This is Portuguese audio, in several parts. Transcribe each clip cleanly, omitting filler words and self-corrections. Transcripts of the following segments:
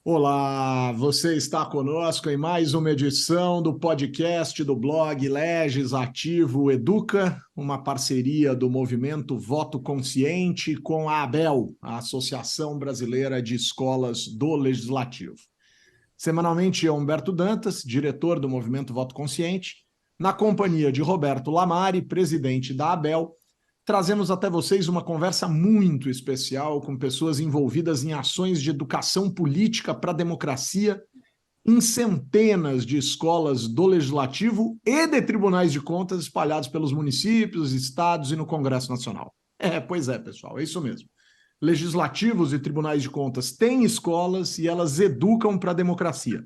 Olá, você está conosco em mais uma edição do podcast do blog Legislativo Educa, uma parceria do movimento Voto Consciente com a ABEL, a Associação Brasileira de Escolas do Legislativo. Semanalmente, eu, Humberto Dantas, diretor do movimento Voto Consciente, na companhia de Roberto Lamari, presidente da ABEL, trazemos até vocês uma conversa muito especial com pessoas envolvidas em ações de educação política para a democracia em centenas de escolas do Legislativo e de tribunais de contas espalhados pelos municípios, estados e no Congresso Nacional. Pois é, pessoal, é isso mesmo. Legislativos e tribunais de contas têm escolas e elas educam para a democracia.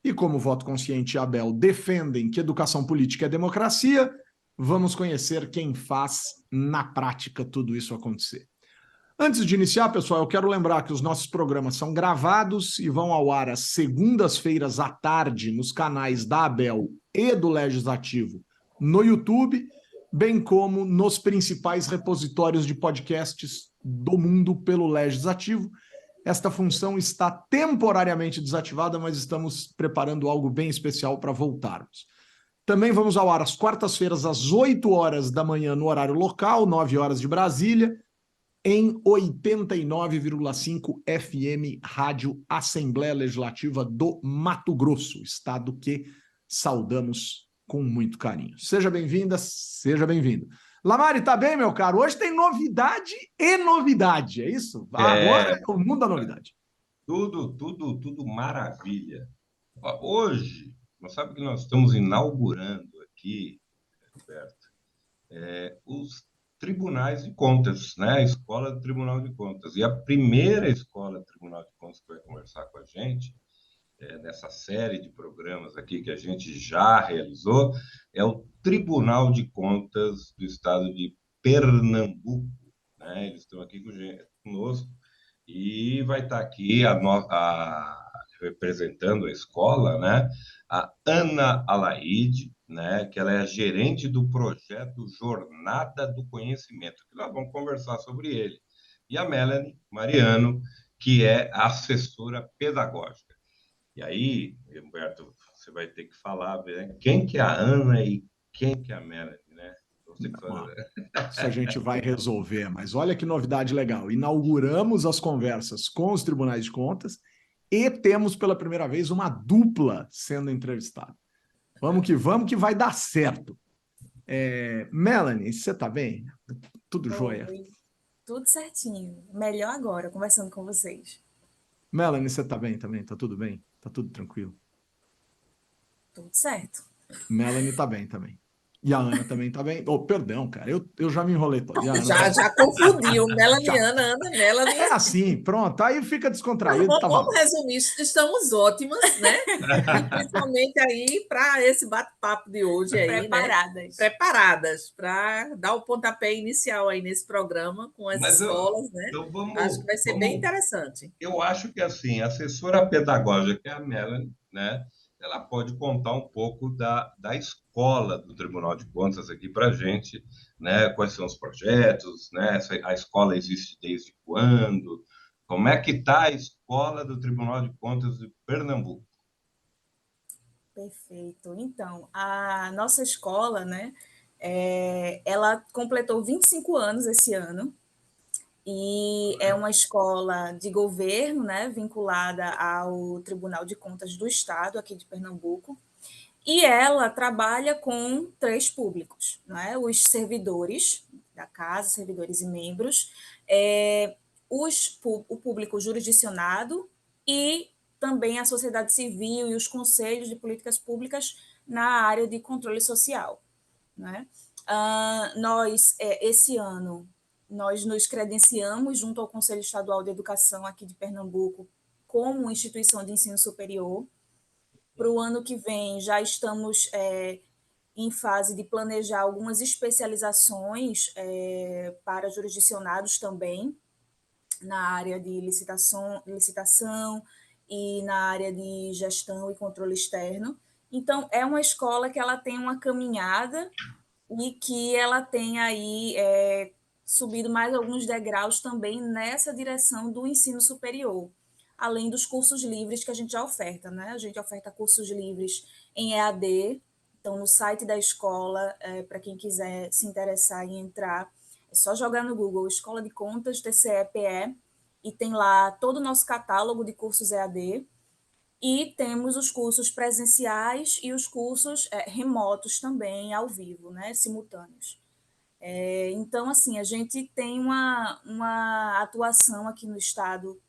E como o Voto Consciente e a ABEL defendem que educação política é democracia, vamos conhecer quem faz na prática tudo isso acontecer. Antes de iniciar, pessoal, eu quero lembrar que os nossos programas são gravados e vão ao ar às segundas-feiras à tarde nos canais da ABEL e do Legislativo no YouTube, bem como nos principais repositórios de podcasts do mundo pelo Legislativo. Esta função está temporariamente desativada, mas estamos preparando algo bem especial para voltarmos. Também vamos ao ar às quartas-feiras, às 8 horas da manhã, no horário local, 9 horas de Brasília, em 89,5 FM, Rádio Assembleia Legislativa do Mato Grosso, estado que saudamos com muito carinho. Seja bem-vinda, seja bem-vindo. Lamari, tá bem, meu caro? Hoje tem novidade e novidade, é isso? Agora é o mundo da novidade. Tudo maravilha. Hoje, nós sabemos que nós estamos inaugurando aqui, Roberto, os tribunais de contas, né? A Escola do Tribunal de Contas. E a primeira Escola do Tribunal de Contas que vai conversar com a gente, nessa série de programas aqui que a gente já realizou, é o Tribunal de Contas do Estado de Pernambuco, né? Eles estão aqui conosco e vai estar aqui representando a escola, né? A Ana Alaide, né? Que ela é a gerente do projeto Jornada do Conhecimento, que nós vamos conversar sobre ele. E a Melanie Mariano, que é a assessora pedagógica. E aí, Humberto, você vai ter que falar, né? Quem que é a Ana e quem que é a Melanie, né? Você que fala... Isso a gente vai resolver, mas olha que novidade legal. Inauguramos as conversas com os tribunais de contas e temos pela primeira vez uma dupla sendo entrevistada. Vamos que vai dar certo. Melanie, você está bem? Tudo jóia? Tudo certinho. Melhor agora, conversando com vocês. Melanie, você está bem também? Está tudo bem? Está tudo tranquilo? Tudo certo. Melanie está bem também. E a Ana também está bem. Oh, perdão, cara, eu já me enrolei todo. Já confundiu. Melanie, Ana, Melanie. É assim, pronto. Aí fica descontraído. Vamos resumir. Estamos ótimas, né? Principalmente aí para esse bate-papo de hoje. Aí, preparadas. Né? Preparadas para dar o pontapé inicial aí nesse programa com as escolas, né? Então acho que vai ser bem interessante. Eu acho que, assim, a assessora pedagógica, que é a Melanie, né? Ela pode contar um pouco da escola do Tribunal de Contas aqui para a gente, né? Quais são os projetos, né? A escola existe desde quando? Como é que está a escola do Tribunal de Contas de Pernambuco? Perfeito. Então, a nossa escola, né? Ela completou 25 anos esse ano e é uma escola de governo, né, vinculada ao Tribunal de Contas do Estado, aqui de Pernambuco, e ela trabalha com três públicos, né, os servidores da casa, servidores e membros, o público jurisdicionado e também a sociedade civil e os conselhos de políticas públicas na área de controle social, né? Nós, esse ano, nós nos credenciamos junto ao Conselho Estadual de Educação aqui de Pernambuco como instituição de ensino superior. Para o ano que vem, já estamos em fase de planejar algumas especializações para jurisdicionados também, na área de licitação e na área de gestão e controle externo. Então, é uma escola que ela tem uma caminhada e que ela tem aí subido mais alguns degraus também nessa direção do ensino superior. além dos cursos livres que a gente já oferta, né? A gente oferta cursos livres em EAD, então no site da escola, para quem quiser se interessar em entrar, é só jogar no Google Escola de Contas TCE-PE e tem lá todo o nosso catálogo de cursos EAD. E temos os cursos presenciais e os cursos remotos também, ao vivo, né, simultâneos. Então, assim, a gente tem uma atuação aqui no Estado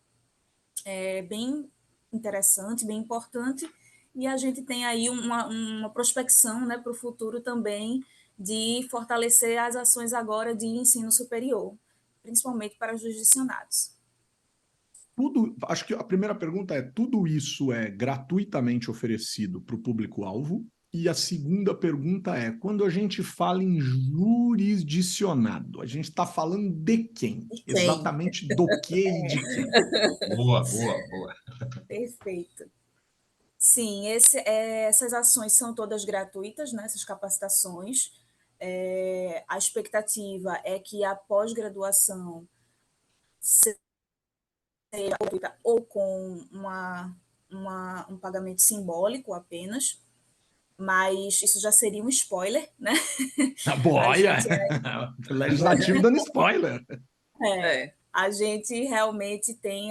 bem interessante, bem importante, e a gente tem aí uma prospecção, né, para o futuro também de fortalecer as ações agora de ensino superior, principalmente para os jurisdicionados. Acho que a primeira pergunta é: tudo isso é gratuitamente oferecido para o público-alvo? E a segunda pergunta é: quando a gente fala em jurisdicionado, a gente está falando de quem? Exatamente do que e de quem? Boa, boa, boa. Perfeito. Sim, essas ações são todas gratuitas, né, essas capacitações. A expectativa é que a pós-graduação seja gratuita ou com um pagamento simbólico apenas, mas isso já seria um spoiler, né? A A boia! gente, Legislativo dando spoiler. a gente realmente tem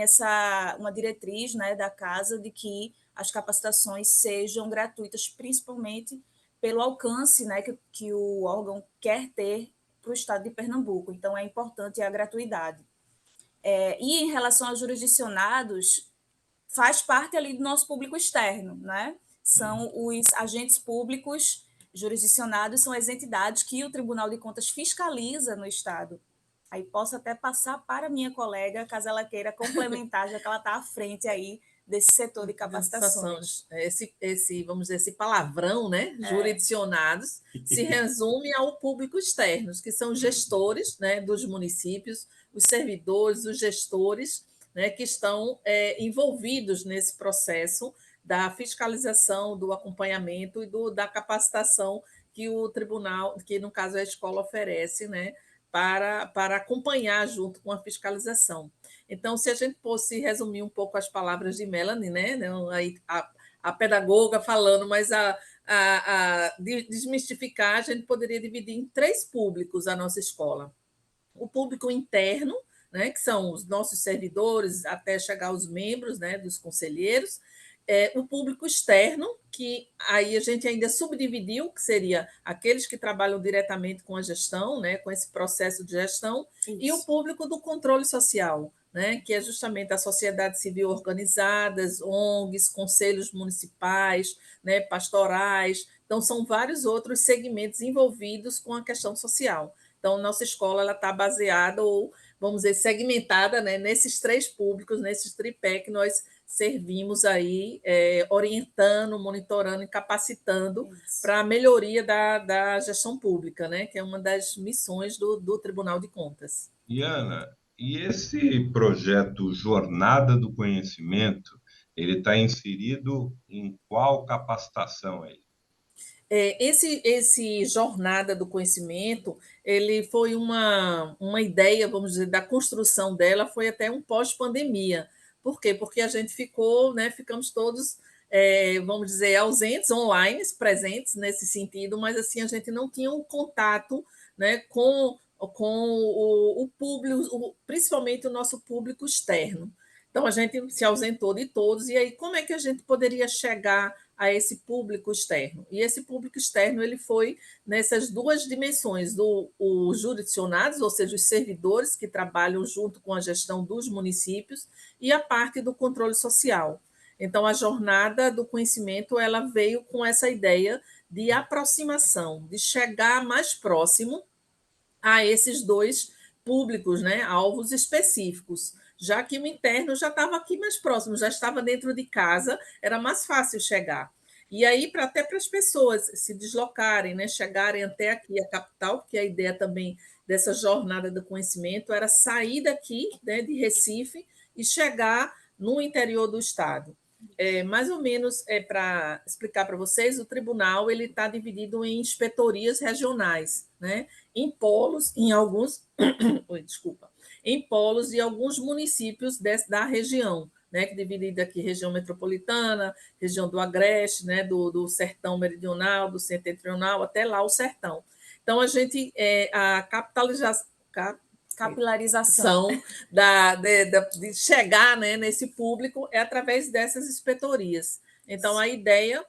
uma diretriz, né, da casa de que as capacitações sejam gratuitas, principalmente pelo alcance, né, que o órgão quer ter para o estado de Pernambuco. Então, é importante a gratuidade. E em relação aos jurisdicionados, faz parte ali do nosso público externo, né? São os agentes públicos jurisdicionados, são as entidades que o Tribunal de Contas fiscaliza no Estado. Aí posso até passar para a minha colega, caso ela queira complementar, já que ela está à frente aí desse setor de capacitações. Vamos dizer, esse palavrão, né, jurisdicionados, se resume ao público externos, que são gestores, né, dos municípios, os servidores, os gestores, né, que estão envolvidos nesse processo da fiscalização, do acompanhamento e da capacitação que o tribunal, que no caso a escola oferece, né, para acompanhar junto com a fiscalização. Então, se a gente fosse resumir um pouco as palavras de Melanie, né, a pedagoga falando, mas desmistificar, a gente poderia dividir em 3 públicos a nossa escola. O público interno, né, que são os nossos servidores, até chegar aos membros, né, dos conselheiros. O público externo, que aí a gente ainda subdividiu, que seria aqueles que trabalham diretamente com a gestão, né, com esse processo de gestão. Isso. E o público do controle social, né, que é justamente a sociedade civil organizadas, ONGs, conselhos municipais, né, pastorais. Então, são vários outros segmentos envolvidos com a questão social. Então, nossa escola está baseada, ou vamos dizer, segmentada, né, nesses 3 públicos, nesses tripé que nós servimos aí, orientando, monitorando e capacitando para a melhoria da gestão pública, né, que é uma das missões do Tribunal de Contas. Ana, e esse projeto Jornada do Conhecimento, ele está inserido em qual capacitação aí? Esse Jornada do Conhecimento, ele foi uma ideia, vamos dizer, da construção dela, foi até um pós-pandemia. Por quê? Porque a gente ficamos todos, vamos dizer, ausentes, online, presentes nesse sentido, mas assim a gente não tinha um contato, né, com o público, principalmente o nosso público externo. Então, a gente se ausentou de todos, e aí como é que a gente poderia chegar a esse público externo? E esse público externo ele foi nessas 2 dimensões, os jurisdicionados, ou seja, os servidores que trabalham junto com a gestão dos municípios, e a parte do controle social. Então, a jornada do conhecimento ela veio com essa ideia de aproximação, de chegar mais próximo a esses 2 públicos, né, alvos específicos, já que o interno já estava aqui mais próximo, já estava dentro de casa, era mais fácil chegar. E aí, até para as pessoas se deslocarem, né, chegarem até aqui a capital, porque a ideia também dessa jornada do conhecimento era sair daqui, né, de Recife, e chegar no interior do estado. Mais ou menos, para explicar para vocês, o tribunal ele está dividido em inspetorias regionais, né? Em polos, em alguns, em polos de alguns municípios da região, né, que divide aqui região metropolitana, região do Agreste, né, do Sertão Meridional, do Setentrional, até lá o Sertão. Então, a gente, a capilarização de chegar, né, nesse público é através dessas inspetorias. Então, a ideia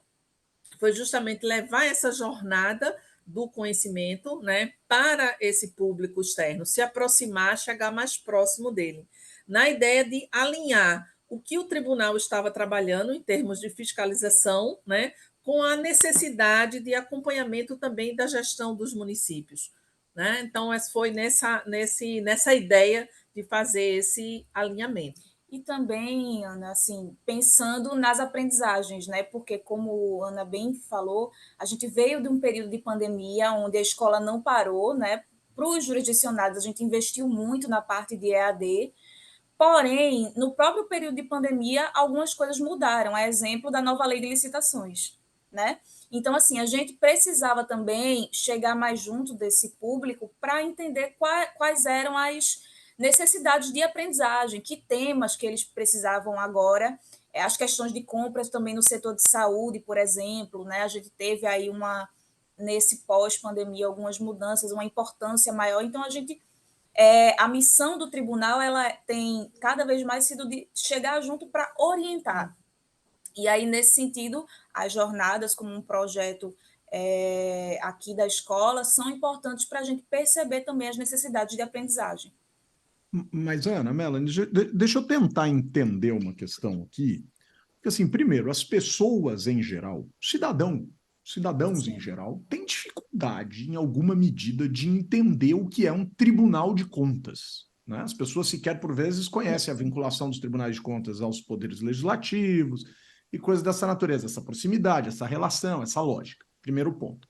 foi justamente levar essa jornada do conhecimento, né, para esse público externo, se aproximar, chegar mais próximo dele, na ideia de alinhar o que o tribunal estava trabalhando em termos de fiscalização, né, com a necessidade de acompanhamento também da gestão dos municípios, né? Então, foi nessa ideia de fazer esse alinhamento. E também, Ana, assim, pensando nas aprendizagens, né? Porque, como a Ana bem falou, a gente veio de um período de pandemia onde a escola não parou, né? Para os jurisdicionados, a gente investiu muito na parte de EAD, porém, no próprio período de pandemia, algumas coisas mudaram, a exemplo da nova lei de licitações, né? Então, assim, a gente precisava também chegar mais junto desse público para entender quais eram as necessidades de aprendizagem, que temas que eles precisavam agora, as questões de compras também no setor de saúde, por exemplo, né? A gente teve aí nesse pós-pandemia algumas mudanças, uma importância maior, então a missão do tribunal ela tem cada vez mais sido de chegar junto para orientar. E aí, nesse sentido, as jornadas como um projeto aqui da escola são importantes para a gente perceber também as necessidades de aprendizagem. Mas, Ana, Melanie, deixa eu tentar entender uma questão aqui. Porque, assim, primeiro, as pessoas em geral, cidadãos em geral, têm dificuldade, em alguma medida, de entender o que é um tribunal de contas. Né? As pessoas sequer, por vezes, conhecem a vinculação dos tribunais de contas aos poderes legislativos e coisas dessa natureza, essa proximidade, essa relação, essa lógica. Primeiro ponto.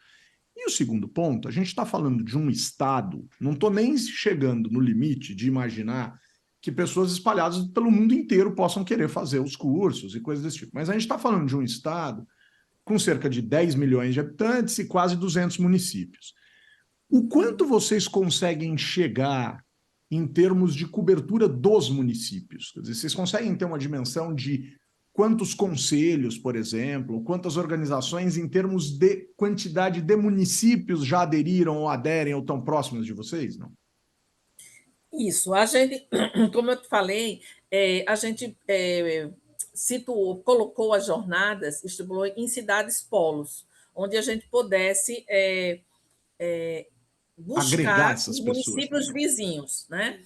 E o segundo ponto, a gente está falando de um Estado, não estou nem chegando no limite de imaginar que pessoas espalhadas pelo mundo inteiro possam querer fazer os cursos e coisas desse tipo. Mas a gente está falando de um Estado com cerca de 10 milhões de habitantes e quase 200 municípios. O quanto vocês conseguem chegar em termos de cobertura dos municípios? Quer dizer, vocês conseguem ter uma dimensão de quantos conselhos, por exemplo, quantas organizações em termos de quantidade de municípios já aderiram ou aderem ou estão próximos de vocês? Não? Isso, a gente, como eu te falei, a gente colocou as jornadas, estipulou em cidades polos, onde a gente pudesse buscar os municípios vizinhos, né?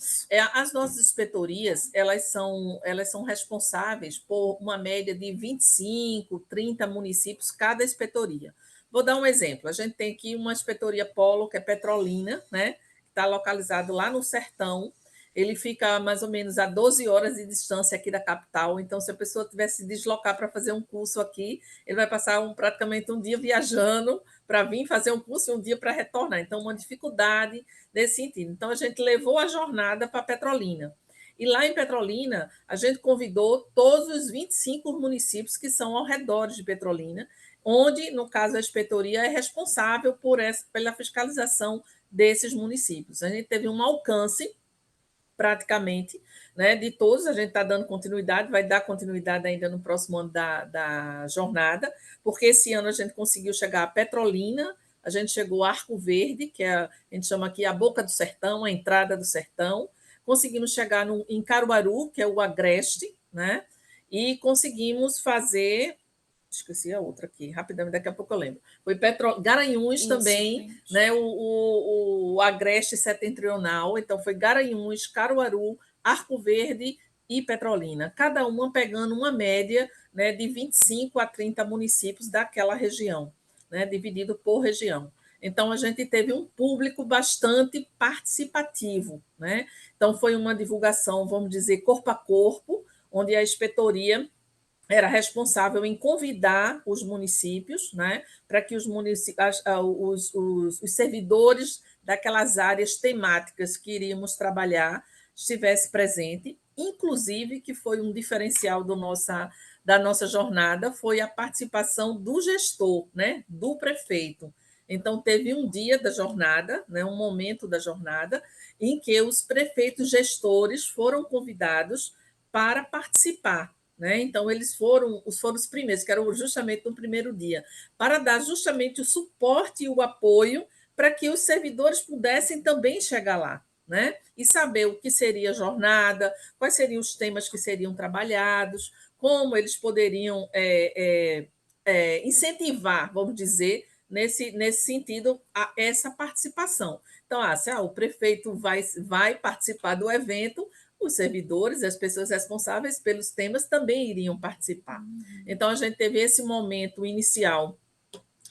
As nossas inspetorias, elas são responsáveis por uma média de 25, 30 municípios cada inspetoria. Vou dar um exemplo. A gente tem aqui uma inspetoria polo, que é Petrolina, né? Está localizado lá no Sertão. Ele fica mais ou menos a 12 horas de distância aqui da capital. Então, se a pessoa tivesse se deslocar para fazer um curso aqui, ele vai passar praticamente um dia viajando para vir fazer um curso e um dia para retornar. Então, uma dificuldade nesse sentido. Então, a gente levou a jornada para Petrolina. E lá em Petrolina, a gente convidou todos os 25 municípios que são ao redor de Petrolina, onde, no caso, a inspetoria é responsável pela fiscalização desses municípios. A gente teve um alcance, praticamente, né, de todos. A gente está dando continuidade, vai dar continuidade ainda no próximo ano da jornada, porque esse ano a gente conseguiu chegar a Petrolina, a gente chegou a Arco Verde, que a gente chama aqui a boca do sertão, a entrada do sertão, conseguimos chegar em Caruaru, que é o Agreste, né, e conseguimos fazer... Esqueci a outra aqui, rapidamente, daqui a pouco eu lembro. Foi Garanhuns também, né? O Agreste Setentrional, então foi Garanhuns, Caruaru, Arco Verde e Petrolina, cada uma pegando uma média, né, de 25 a 30 municípios daquela região, né, dividido por região. Então, a gente teve um público bastante participativo, né? Então, foi uma divulgação, vamos dizer, corpo a corpo, onde a inspetoria era responsável em convidar os municípios, né, para que os servidores daquelas áreas temáticas que iríamos trabalhar estivessem presentes, inclusive, que foi um diferencial da nossa jornada, foi a participação do gestor, né, do prefeito. Então, teve um dia da jornada, né, um momento da jornada, em que os prefeitos gestores foram convidados para participar, né? Então, eles foram os primeiros, que eram justamente no primeiro dia, para dar justamente o suporte e o apoio para que os servidores pudessem também chegar lá, né? E saber o que seria a jornada, quais seriam os temas que seriam trabalhados, como eles poderiam incentivar, vamos dizer, nesse sentido, essa participação. Então, se o prefeito vai participar do evento, os servidores, as pessoas responsáveis pelos temas também iriam participar. Então, a gente teve esse momento inicial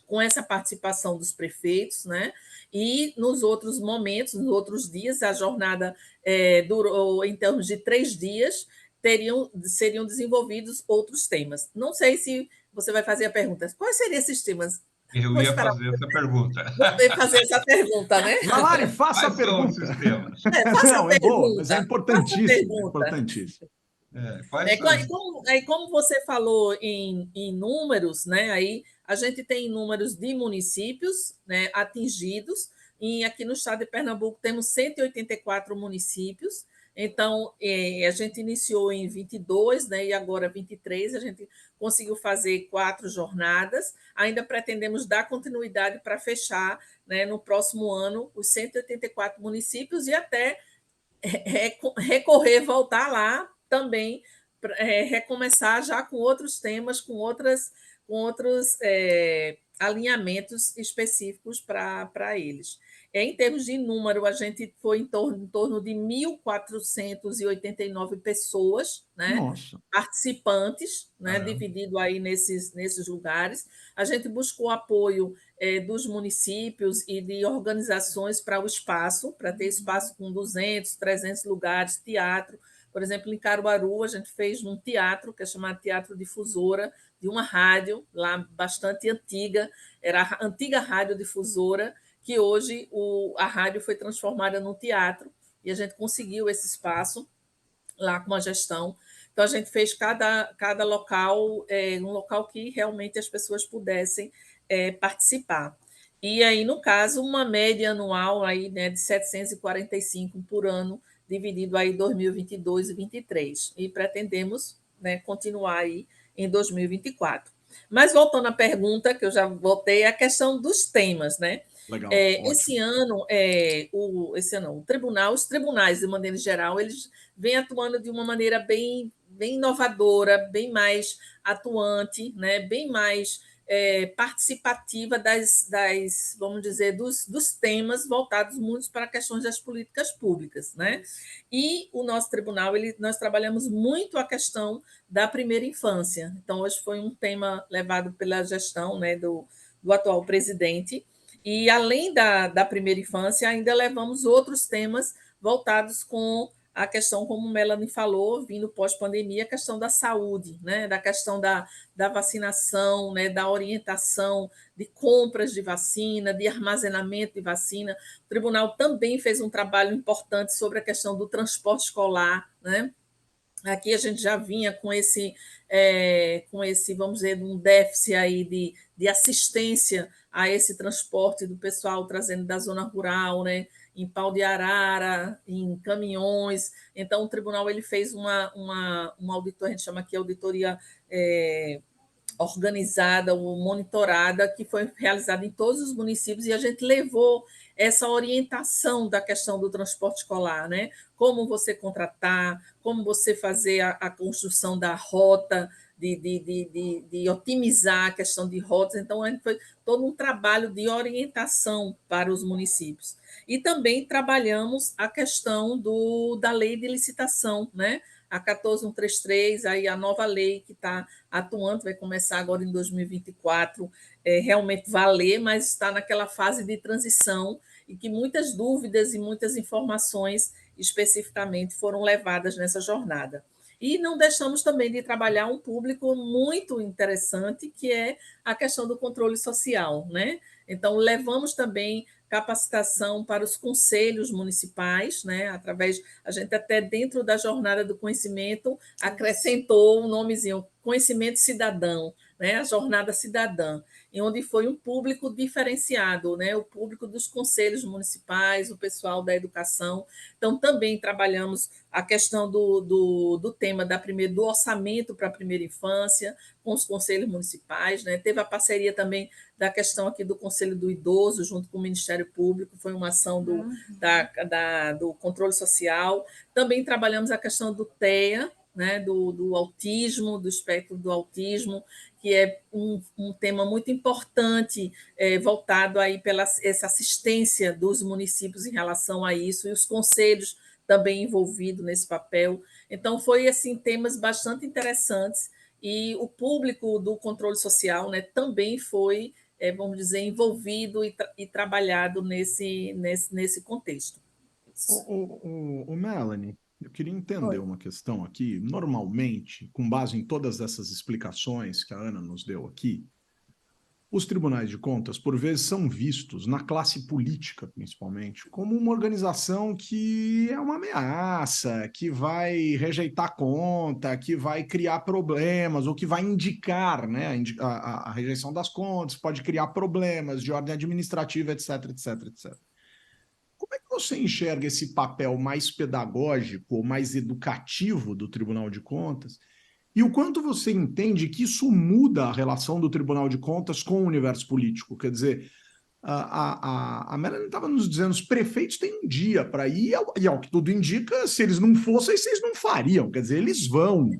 com essa participação dos prefeitos, né? E nos outros momentos, nos outros dias, a jornada durou em termos de 3 dias, seriam desenvolvidos outros temas. Não sei se você vai fazer a pergunta, quais seriam esses temas? Eu Vou ia esperar fazer essa pergunta. você fazer essa pergunta, né? Lalari, faça a Quais são pergunta. esses temas? Faça a Não, é boa, mas pergunta. é Faça a importantíssimo, é pergunta. importantíssimo. Quais são esses... Como você falou em números, né? Aí a gente tem números de municípios, né, atingidos, e aqui no estado de Pernambuco temos 184 municípios. Então, a gente iniciou em 22, né, e agora 23, a gente conseguiu fazer 4 jornadas. Ainda pretendemos dar continuidade para fechar, né, no próximo ano os 184 municípios e até recorrer, voltar lá também, recomeçar já com outros temas, com outros alinhamentos específicos para eles. Em termos de número, a gente foi em torno de 1.489 pessoas, né? Nossa. Participantes, né? Dividido aí nesses lugares. A gente buscou apoio dos municípios e de organizações para o espaço, para ter espaço com 200, 300 lugares, teatro. Por exemplo, em Caruaru, a gente fez um teatro, que é chamado Teatro Difusora, de uma rádio lá bastante antiga, era a antiga Rádio Difusora, que hoje a rádio foi transformada num teatro, e a gente conseguiu esse espaço lá com a gestão. Então, a gente fez cada local, um local que realmente as pessoas pudessem participar. E aí, no caso, uma média anual aí, né, de 745 por ano, dividido aí 2022 e 2023. E pretendemos, né, continuar aí em 2024. Mas voltando à pergunta, que eu já voltei, a questão dos temas, né? Legal, Esse ano, o tribunal, os tribunais, de maneira geral, eles vêm atuando de uma maneira bem inovadora, bem mais atuante, né? Bem mais participativa vamos dizer, dos temas voltados muito para questões das políticas públicas, né? E o nosso tribunal, nós trabalhamos muito a questão da primeira infância. Então, hoje foi um tema levado pela gestão, né, do atual presidente. E, além da primeira infância, ainda levamos outros temas voltados com a questão, como Melanie falou, vindo pós-pandemia, a questão da saúde, né? Da questão da vacinação, né? Da orientação de compras de vacina, de armazenamento de vacina. O tribunal também fez um trabalho importante sobre a questão do transporte escolar, né? Aqui a gente já vinha com esse, vamos dizer, um déficit aí de assistência a esse transporte do pessoal trazendo da zona rural, né? Em Pau de Arara, em caminhões. Então, o tribunal ele fez uma auditoria, a gente chama aqui auditoria organizada ou monitorada, que foi realizada em todos os municípios, e a gente levou essa orientação da questão do transporte escolar, né? Como você contratar, como você fazer a construção da rota, de otimizar a questão de rotas. Então, a gente foi todo um trabalho de orientação para os municípios. E também trabalhamos a questão da lei de licitação, né? A 14133, aí a nova lei que está atuante, vai começar agora em 2024, realmente valer, mas está naquela fase de transição e que muitas dúvidas e muitas informações especificamente foram levadas nessa jornada. E não deixamos também de trabalhar um público muito interessante, que é a questão do controle social, né? Então, levamos também capacitação para os conselhos municipais, né? Através, a gente até dentro da jornada do conhecimento acrescentou um nomezinho, conhecimento cidadão, né, a Jornada Cidadã, em onde foi um público diferenciado, né, o público dos conselhos municipais, o pessoal da educação. Então, também trabalhamos a questão do tema do orçamento para a primeira infância, com os conselhos municipais, né? Teve a parceria também da questão aqui do Conselho do Idoso, junto com o Ministério Público, foi uma ação do controle social. Também trabalhamos a questão do TEA, né, do autismo, do espectro do autismo, que é um tema muito importante, voltado aí pela essa assistência dos municípios em relação a isso, e os conselhos também envolvidos nesse papel. Então, foi assim, temas bastante interessantes, e o público do controle social, né, também foi, vamos dizer, envolvido e trabalhado nesse contexto. Melanie, eu queria entender Oi. uma questão aqui. Normalmente, com base em todas essas explicações que a Ana nos deu aqui, os tribunais de contas, por vezes, são vistos, na classe política principalmente, como uma organização que é uma ameaça, que vai rejeitar conta, que vai criar problemas, ou que vai indicar, né, a rejeição das contas, pode criar problemas de ordem administrativa, etc, etc, etc. Como é que você enxerga esse papel mais pedagógico, mais educativo do Tribunal de Contas? E o quanto você entende que isso muda a relação do Tribunal de Contas com o universo político? Quer dizer, a Melanie estava nos dizendo, os prefeitos têm um dia para ir, e ao que tudo indica, se eles não fossem, vocês não fariam. Quer dizer, eles vão,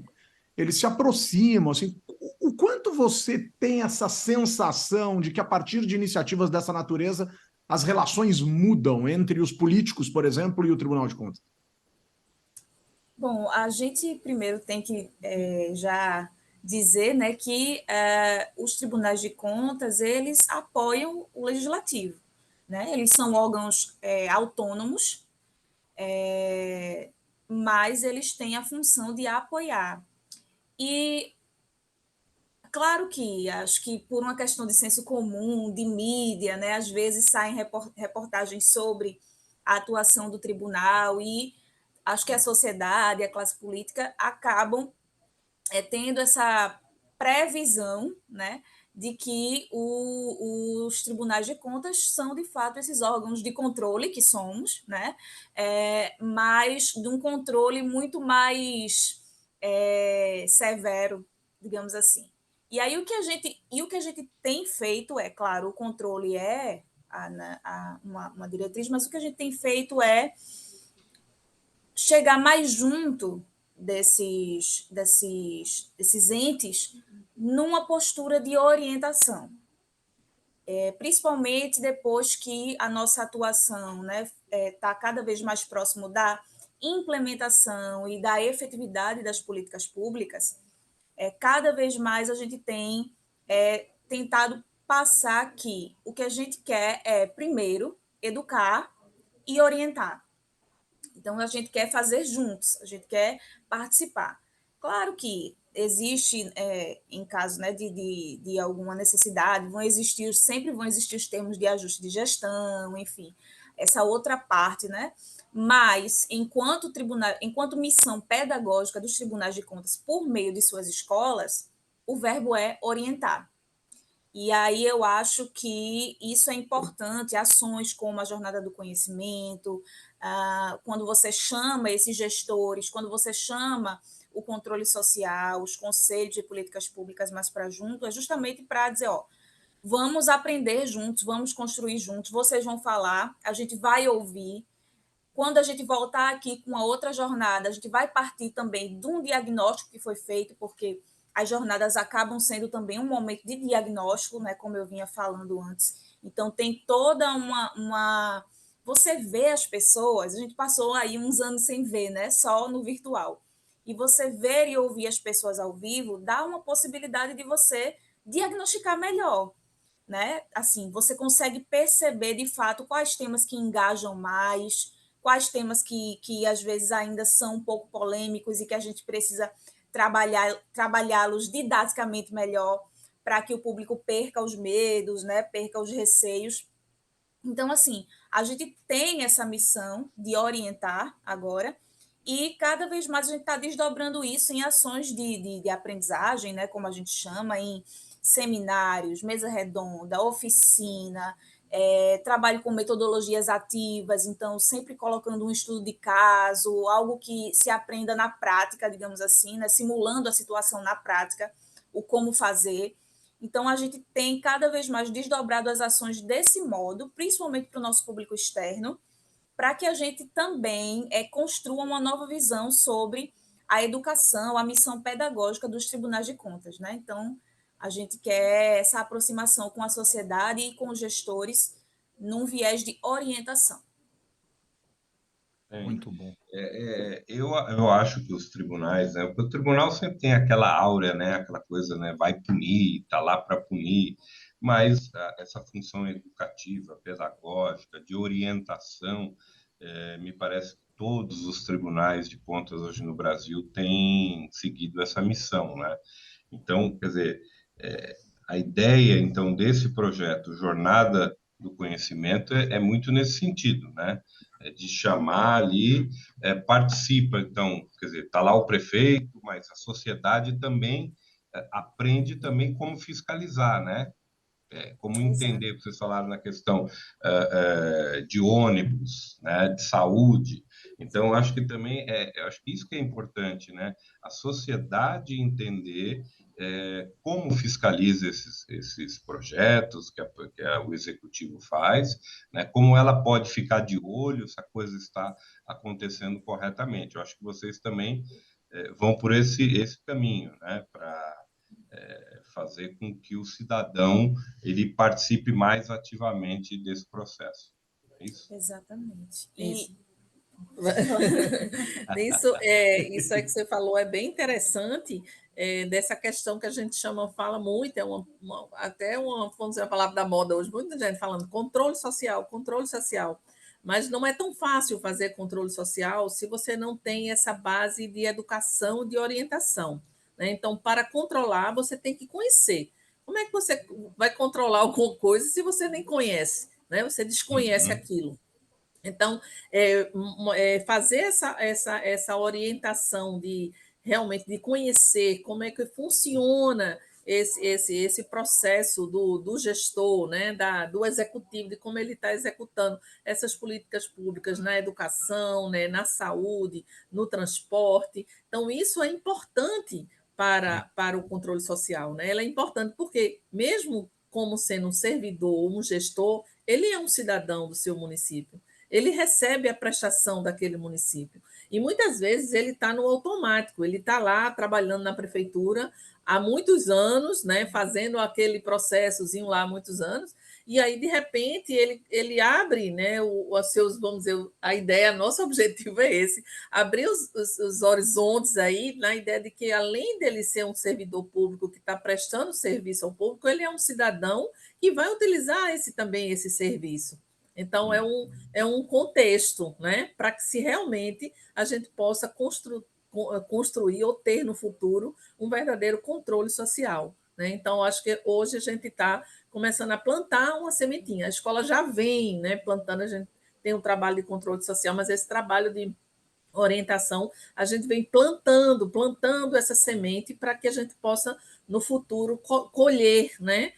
eles se aproximam. Assim, o quanto você tem essa sensação de que, a partir de iniciativas dessa natureza, as relações mudam entre os políticos, por exemplo, e o Tribunal de Contas? Bom, a gente primeiro tem que já dizer, né, que os tribunais de contas, eles apoiam o legislativo, né? Eles são órgãos autônomos, mas eles têm a função de apoiar. E claro que acho que por uma questão de senso comum, de mídia, né, às vezes saem reportagens sobre a atuação do tribunal, e acho que a sociedade, a classe política acabam tendo essa previsão, né, de que os tribunais de contas são, de fato, esses órgãos de controle que somos, né, mas de um controle muito mais severo, digamos assim. E aí o que a gente tem feito é, claro, o controle é uma diretriz, mas o que a gente tem feito é chegar mais junto desses entes numa postura de orientação, principalmente depois que a nossa atuação, né, está cada vez mais próximo da implementação e da efetividade das políticas públicas. Cada vez mais a gente tem tentado passar que o que a gente quer é, primeiro, educar e orientar. Então, a gente quer fazer juntos, a gente quer participar. Claro que existe, em caso, né, de alguma necessidade, sempre vão existir os termos de ajuste de gestão, enfim, essa outra parte, né? Mas, enquanto missão pedagógica dos tribunais de contas por meio de suas escolas, o verbo é orientar. E aí eu acho que isso é importante, ações como a Jornada do Conhecimento, quando você chama esses gestores, quando você chama o controle social, os conselhos de políticas públicas mais para junto, é justamente para dizer, ó, vamos aprender juntos, vamos construir juntos, vocês vão falar, a gente vai ouvir. Quando a gente voltar aqui com a outra jornada, a gente vai partir também de um diagnóstico que foi feito, porque as jornadas acabam sendo também um momento de diagnóstico, né, como eu vinha falando antes. Então, tem toda uma... Você vê as pessoas, a gente passou aí uns anos sem ver, né, só no virtual. E você ver e ouvir as pessoas ao vivo dá uma possibilidade de você diagnosticar melhor, né? Assim, você consegue perceber, de fato, quais temas que engajam mais, quais temas que às vezes ainda são um pouco polêmicos e que a gente precisa trabalhá-los didaticamente melhor para que o público perca os medos, né, perca os receios. Então, assim, a gente tem essa missão de orientar agora, E cada vez mais a gente está desdobrando isso em ações de aprendizagem, né, como a gente chama, em seminários, mesa redonda, oficina, trabalho com metodologias ativas, então sempre colocando um estudo de caso, algo que se aprenda na prática, digamos assim, né, simulando a situação na prática, o como fazer. Então, a gente tem cada vez mais desdobrado as ações desse modo, principalmente para o nosso público externo, para que a gente também construa uma nova visão sobre a educação, a missão pedagógica dos tribunais de contas, né? Então, a gente quer essa aproximação com a sociedade e com os gestores num viés de orientação. Muito bom. Eu acho que os tribunais, né? Porque o tribunal sempre tem aquela áurea, né? Aquela coisa, né? Vai punir, está lá para punir, mas essa função educativa, pedagógica, de orientação, me parece que todos os tribunais de contas hoje no Brasil têm seguido essa missão, né? Então, quer dizer, a ideia, então, desse projeto Jornada do Conhecimento é muito nesse sentido, né? De chamar ali, participa, então, quer dizer, está lá o prefeito, mas a sociedade também aprende também como fiscalizar, né? Como entender, que vocês falaram na questão de ônibus, né? De saúde. Então, acho que também, acho que isso que é importante, né? A sociedade entender como fiscaliza esses projetos que o executivo faz, né? Como ela pode ficar de olho se a coisa está acontecendo corretamente. Eu acho que vocês também vão por esse caminho, né? Para fazer com que o cidadão ele participe mais ativamente desse processo. É isso? Exatamente. Isso. Isso aí que você falou é bem interessante, dessa questão que a gente fala muito, até vamos dizer, a palavra da moda hoje, muita gente falando controle social, mas não é tão fácil fazer controle social se você não tem essa base de educação, de orientação, né? Então, para controlar, você tem que conhecer. Como é que você vai controlar alguma coisa se você nem conhece, né? Você desconhece aquilo. Então, fazer essa orientação de realmente de conhecer como é que funciona esse processo do gestor, né, do executivo, de como ele está executando essas políticas públicas na educação, né, na saúde, no transporte. Então, isso é importante para o controle social, né? Ela é importante porque, mesmo como sendo um servidor, um gestor, ele é um cidadão do seu município. Ele recebe a prestação daquele município. E muitas vezes ele está no automático, ele está lá trabalhando na prefeitura há muitos anos, né, fazendo aquele processozinho lá há muitos anos, e aí, de repente, ele abre, né, os seus, vamos dizer, a ideia, nosso objetivo é esse, abrir os horizontes aí, na ideia de que, além dele ser um servidor público que está prestando serviço ao público, ele é um cidadão que vai utilizar também esse serviço. Então, é um contexto, né, para que se realmente a gente possa construir ou ter no futuro um verdadeiro controle social, né? Então, acho que hoje a gente está começando a plantar uma sementinha. A escola já vem, né, plantando, a gente tem um trabalho de controle social, mas esse trabalho de orientação, a gente vem plantando essa semente para que a gente possa, no futuro, colher, né,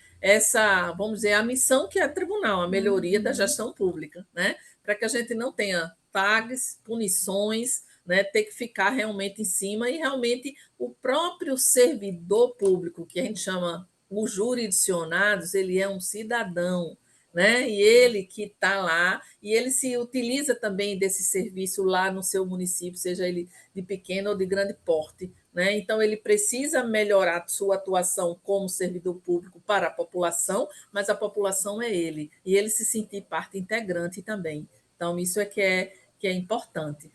vamos dizer, a missão que é o tribunal, a melhoria da gestão pública, né, para que a gente não tenha tags, punições, né, ter que ficar realmente em cima, e realmente o próprio servidor público, que a gente chama os jurisdicionados, ele é um cidadão, né? E ele que está lá, e ele se utiliza também desse serviço lá no seu município, seja ele de pequeno ou de grande porte, né? Então, ele precisa melhorar sua atuação como servidor público para a população, mas a população é ele, e ele se sentir parte integrante também. Então, isso que é importante.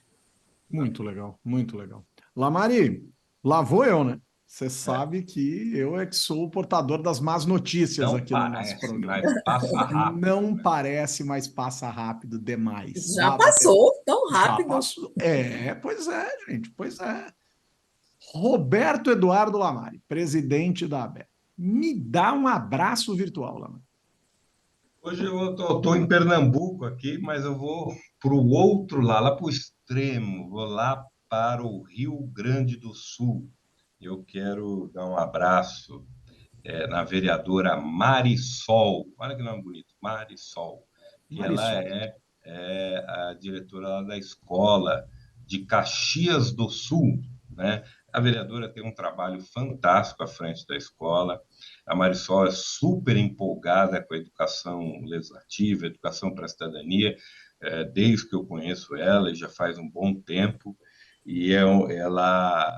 Muito legal, muito legal. Lamari, lá vou eu, né? Você sabe que eu é que sou o portador das más notícias Não aqui no nosso parece, programa. mas passa rápido. Não parece, mas passa rápido demais. Já passou tão rápido. Já passou. Pois é, gente, pois é. Roberto Eduardo Lamari, presidente da ABER. Me dá um abraço virtual, Lamari. Hoje eu estou em Pernambuco aqui, mas eu vou para o outro lado, lá para o extremo, vou lá para o Rio Grande do Sul. Eu quero dar um abraço na vereadora Marisol. Olha que nome bonito, Marisol. Que ela é a diretora lá da escola de Caxias do Sul, né? A vereadora tem um trabalho fantástico à frente da escola. A Marisol é super empolgada com a educação legislativa, educação para a cidadania, desde que eu conheço ela, e já faz um bom tempo. E ela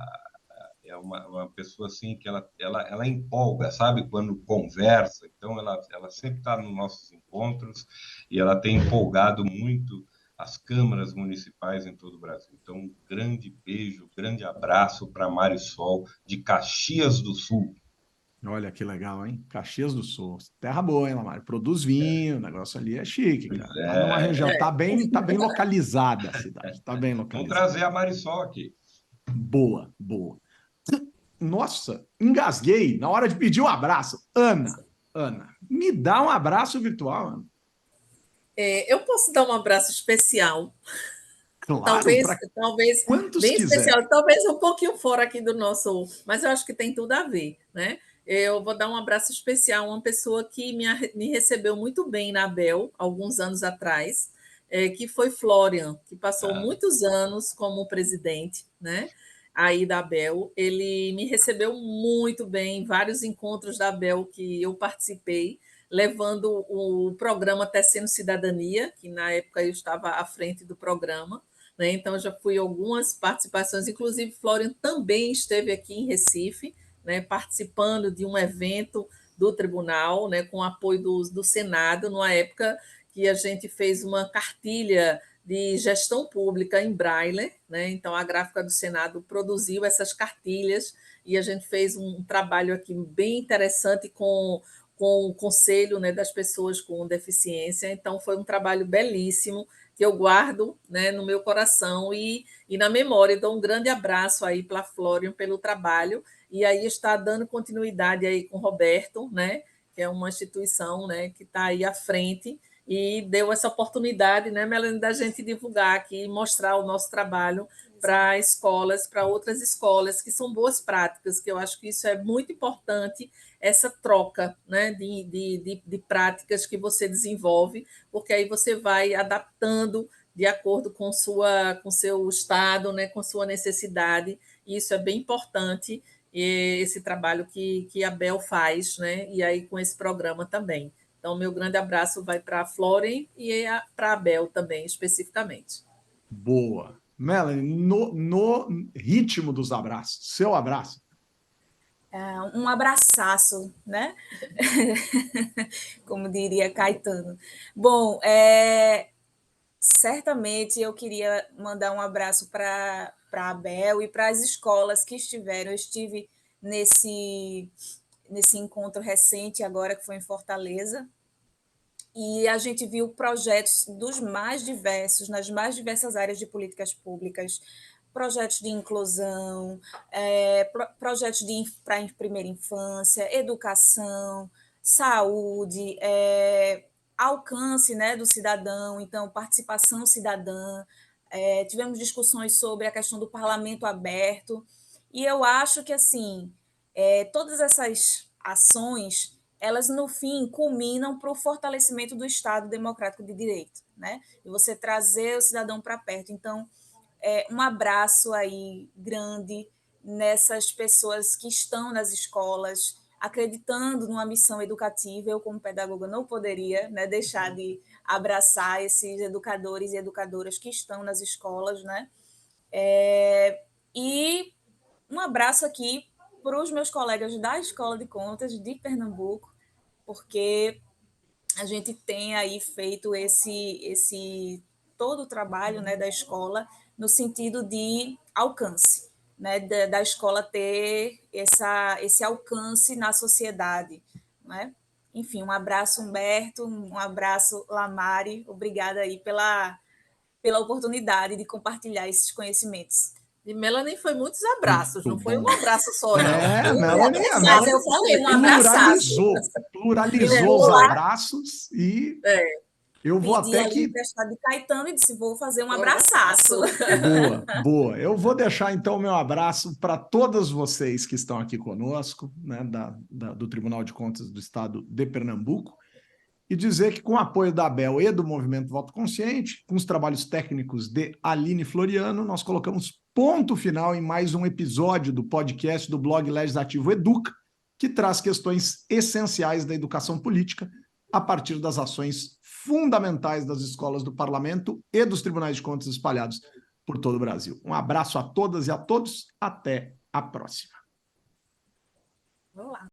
é uma pessoa assim que ela empolga, sabe? Quando conversa. Então, ela sempre está nos nossos encontros e ela tem empolgado muito as câmaras municipais em todo o Brasil. Então, um grande beijo, grande abraço para Marisol, de Caxias do Sul. Olha que legal, hein? Caxias do Sul. Terra boa, hein, Lamário? Produz vinho, o negócio ali é chique, cara. Tá numa região, tá bem localizada a cidade, tá bem localizada. Vamos trazer a Marisol aqui. Boa. Nossa, engasguei na hora de pedir um abraço. Ana, me dá um abraço virtual, Ana. Eu posso dar um abraço especial. Claro, talvez quantos bem quiser. Especial, talvez um pouquinho fora aqui do nosso, mas eu acho que tem tudo a ver, né? Eu vou dar um abraço especial a uma pessoa que me recebeu muito bem na ABEL, alguns anos atrás, que foi Florian, que passou muitos anos como presidente, né? Aí da ABEL. Ele me recebeu muito bem em vários encontros da ABEL que eu participei, levando o programa Tecendo Cidadania, que na época eu estava à frente do programa, né? Então, já fui algumas participações, inclusive Florian também esteve aqui em Recife, né, participando de um evento do tribunal, né, com apoio do Senado, numa época que a gente fez uma cartilha de gestão pública em Braille, né? Então, a gráfica do Senado produziu essas cartilhas e a gente fez um trabalho aqui bem interessante com o Conselho, né, das Pessoas com Deficiência. Então, foi um trabalho belíssimo que eu guardo, né, no meu coração e na memória. Dou um grande abraço aí para a Florian pelo trabalho, e aí está dando continuidade aí com o Roberto, né, que é uma instituição, né, que está aí à frente e deu essa oportunidade, né, Melanie, da gente divulgar aqui e mostrar o nosso trabalho para escolas, para outras escolas, que são boas práticas, que eu acho que isso é muito importante, essa troca, né, de práticas que você desenvolve, porque aí você vai adaptando de acordo com seu estado, né, com sua necessidade, e isso é bem importante, esse trabalho que a Bel faz, né, e aí com esse programa também. Então, meu grande abraço vai para a Florian e para a Bel também, especificamente. Boa. Melanie, no ritmo dos abraços, seu abraço. Um abraçaço, né? Como diria Caetano. Bom, certamente eu queria mandar um abraço para a Abel e para as escolas que estiveram. Eu estive nesse encontro recente agora, que foi em Fortaleza, e a gente viu projetos dos mais diversos, nas mais diversas áreas de políticas públicas, projetos de inclusão, projetos para a primeira infância, educação, saúde, alcance, né, do cidadão, então, participação cidadã. Tivemos discussões sobre a questão do parlamento aberto, e eu acho que, assim, todas essas ações, elas, no fim, culminam para o fortalecimento do Estado Democrático de Direito, né? E você trazer o cidadão para perto. Então, um abraço aí grande nessas pessoas que estão nas escolas, acreditando numa missão educativa. Eu, como pedagoga, não poderia, né, deixar de abraçar esses educadores e educadoras que estão nas escolas, né? E um abraço aqui para os meus colegas da Escola de Contas de Pernambuco, porque a gente tem aí feito todo o trabalho, né, da escola no sentido de alcance, né, da escola ter esse alcance na sociedade, né? Enfim, um abraço, Humberto, um abraço, Lamari, obrigada aí pela oportunidade de compartilhar esses conhecimentos. E Melanie foi muitos abraços, muito não foi um abraço só, não. Melanie, eu falei, um abraço. Pluralizou os abraços e Eu vou Pedi até ali que... emprestado de Caetano e disse, vou fazer um abraço. Boa, boa. Eu vou deixar, então, o meu abraço para todas vocês que estão aqui conosco, né, do Tribunal de Contas do Estado de Pernambuco, e dizer que, com o apoio da ABEL e do Movimento Voto Consciente, com os trabalhos técnicos de Aline Floriano, nós colocamos ponto final em mais um episódio do podcast do blog Legislativo Educa, que traz questões essenciais da educação política a partir das ações fundamentais das escolas do parlamento e dos tribunais de contas espalhados por todo o Brasil. Um abraço a todas e a todos. Até a próxima. Vamos lá.